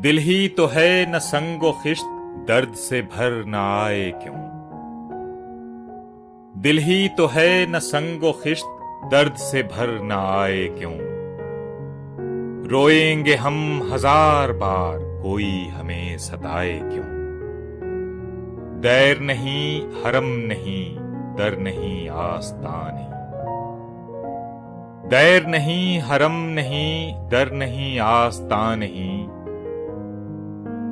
دل ہی تو ہے نہ سنگ و خشت درد سے بھر نہ آئے کیوں؟ دل ہی تو ہے نہ سنگ و خشت درد سے بھر نہ آئے کیوں؟ روئیں گے ہم ہزار بار کوئی ہمیں ستائے کیوں؟ دیر نہیں حرم نہیں در نہیں آستان نہیں، دیر نہیں حرم نہیں در نہیں آستان نہیں،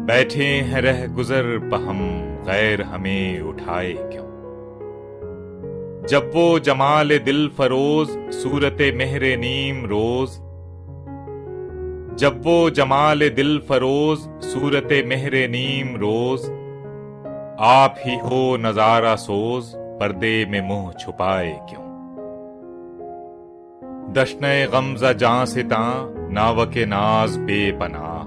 بیٹھے ہیں رہ گزر پہم غیر ہمیں اٹھائے کیوں؟ جب وہ جمال دل فروز صورت مہر نیم روز، جب وہ جمال دل فروز صورت مہر نیم روز، آپ ہی ہو نظارہ سوز پردے میں منہ چھپائے کیوں؟ دشنہ غمزہ جاں ستاں ناوک ناز بے پناہ،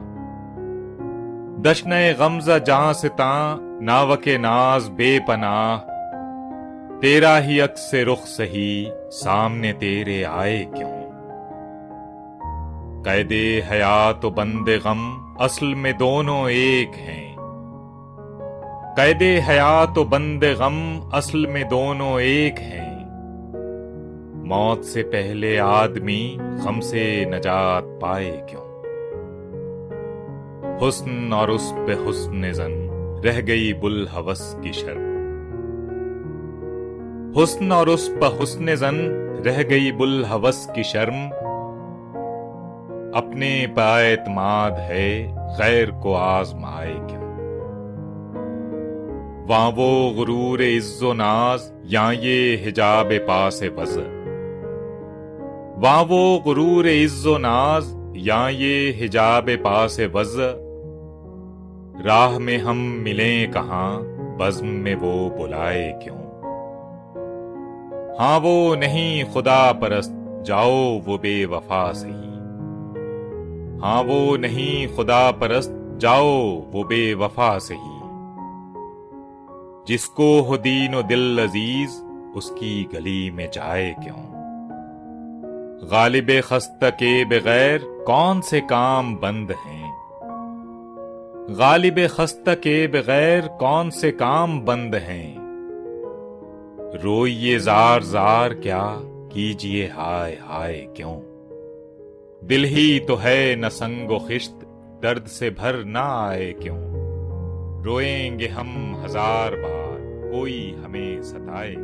دشنہ غمزہ جاں ستاں ناوک ناز بے پناہ، تیرا ہی عکس رخ سہی سامنے تیرے آئے کیوں؟ قید حیات و بند غم اصل میں دونوں ایک ہیں، قید حیات و بند غم اصل میں دونوں ایک ہیں، موت سے پہلے آدمی غم سے نجات پائے کیوں؟ حسن اور اس پہ حسن زن رہ گئی بلہوس کی شرم، حسن اور اس پہ حسن زن رہ گئی بلہوس کی شرم، اپنے پہ اعتماد ہے غیر کو آزمائے کیوں؟ وہاں وہ غرور عز و ناز یا یہ حجاب پاس وضع، وہاں وہ غرور عز و ناز یا یہ حجاب پاس وضع، راہ میں ہم ملیں کہاں بزم میں وہ بلائے کیوں؟ ہاں وہ نہیں خدا پرست جاؤ وہ بے وفا سہی، ہاں وہ نہیں خدا پرست جاؤ وہ بے وفا سہی، جس کو ہو دین و دل عزیز اس کی گلی میں جائے کیوں؟ غالب خستہ کے بغیر کون سے کام بند ہیں، غالب خستہ کے بغیر کون سے کام بند ہیں، روئیے زار زار کیا کیجئے ہائے ہائے کیوں؟ دل ہی تو ہے نہ سنگ و خشت درد سے بھر نہ آئے کیوں؟ روئیں گے ہم ہزار بار کوئی ہمیں ستائے